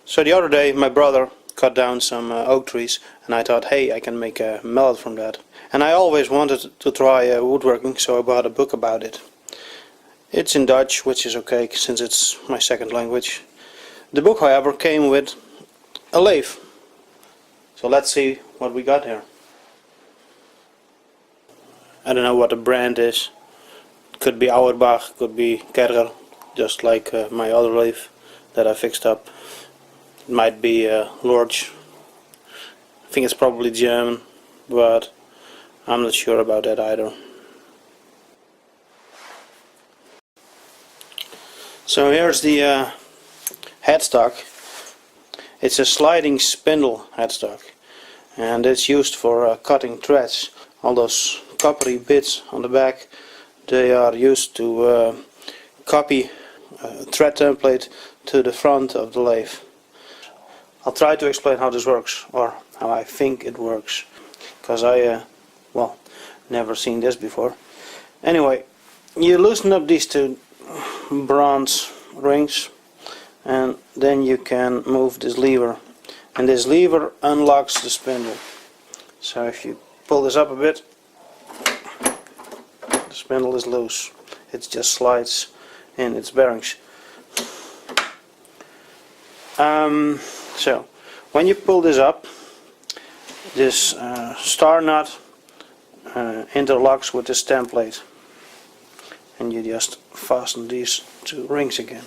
So the other day my brother cut down some oak trees, and I thought, hey, I can make a mallet from that. And I always wanted to try woodworking, so I bought a book about it. It's in Dutch, which is okay since it's my second language. The book, however, came with a lathe. So let's see what we got here. I don't know what the brand is. Could be Auerbach, could be Kerger, just like my other lathe that I fixed up. It might be Lorch. I think it's probably German, but I'm not sure about that either. So here's the headstock. It's a sliding spindle headstock, and it's used for cutting threads. All those coppery bits on the back, they are used to copy a thread template to the front of the lathe. I'll try to explain how this works, or how I think it works, because I well, never seen this before. Anyway, you loosen up these two bronze rings, and then you can move this lever, and this lever unlocks the spindle. So if you pull this up a bit, the spindle is loose. It just slides in its bearings. So when you pull this up, this star nut interlocks with this template, and you just fasten these two rings again.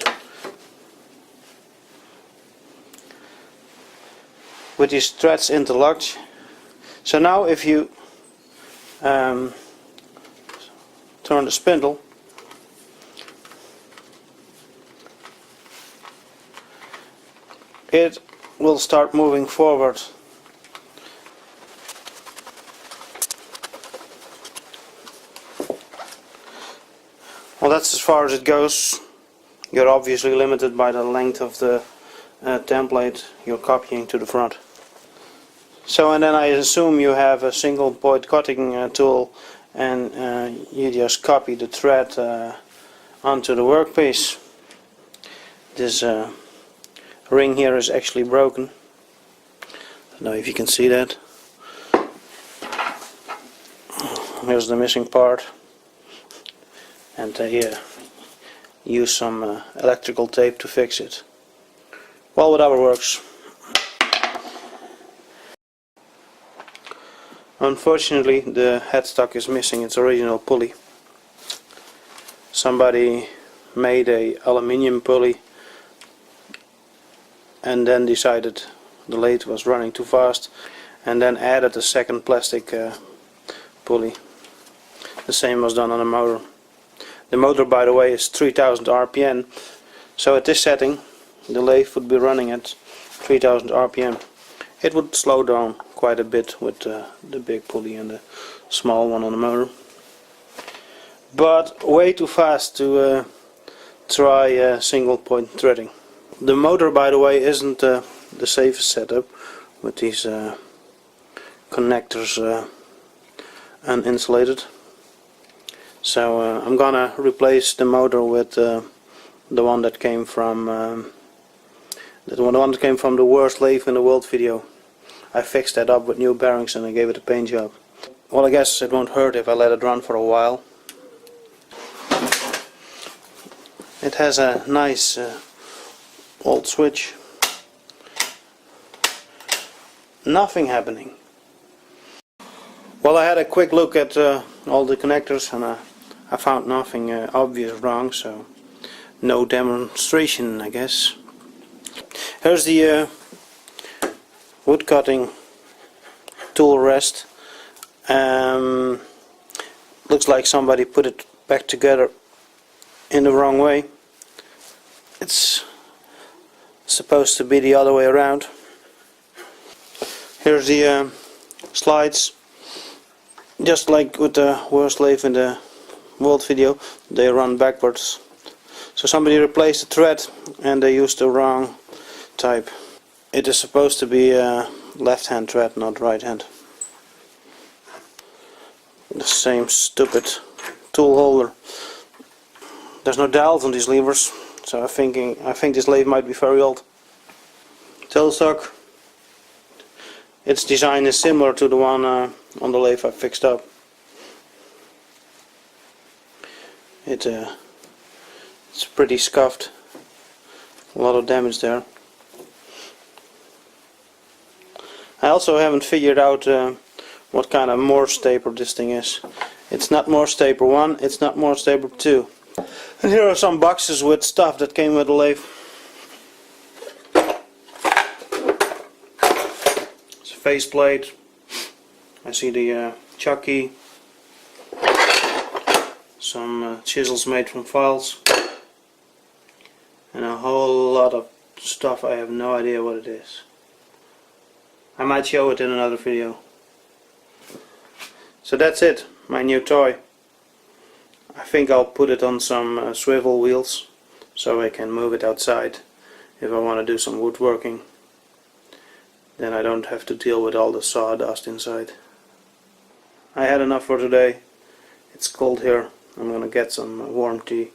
With these threads interlocked. So now if you turn the spindle, it will start moving forward. Well, that's as far as it goes. You're obviously limited by the length of the template you're copying to the front. So, and then I assume you have a single point cutting tool, and you just copy the thread onto the workpiece. This ring here is actually broken. I don't know if you can see that. Here's the missing part, and they use some electrical tape to fix it. Well, whatever works. Unfortunately, the headstock is missing its original pulley. Somebody made a aluminium pulley and then decided the lathe was running too fast, and then added a second plastic pulley. The same was done on the motor. The motor, by the way, is 3000 RPM, so at this setting the lathe would be running at 3000 RPM. It would slow down quite a bit with the big pulley and the small one on the motor, but way too fast to try single point threading. The motor, by the way, isn't the safest setup, with these connectors uninsulated. So I'm gonna replace the motor with the one that came from the one that came from the worst lathe in the world video. I fixed that up with new bearings and I gave it a paint job. Well, I guess it won't hurt if I let it run for a while. It has a nice old switch. Nothing happening. Well, I had a quick look at all the connectors, and I found nothing obvious wrong, so no demonstration, I guess. Here's the wood cutting tool rest. Looks like somebody put it back together in the wrong way. It's supposed to be the other way around. Here's the slides. Just like with the worst lathe in the world video, they run backwards. So somebody replaced the thread and they used the wrong type. It is supposed to be a left-hand thread, not right-hand. The same stupid tool holder. There's no dowels on these levers, so I think this lathe might be very old. tailstock. Its design is similar to the one on the lathe I fixed up. It's pretty scuffed. A lot of damage there. I also haven't figured out what kind of Morse taper this thing is. It's not Morse taper 1, it's not Morse taper 2. And here are some boxes with stuff that came with the lathe. It's a faceplate. I see the chuck key. Some chisels made from files. And a whole lot of stuff I have no idea what it is. I might show it in another video. So that's it, my new toy. I think I'll put it on some swivel wheels so I can move it outside if I want to do some woodworking. Then I don't have to deal with all the sawdust inside. I had enough for today. It's cold here. I'm gonna get some warm tea.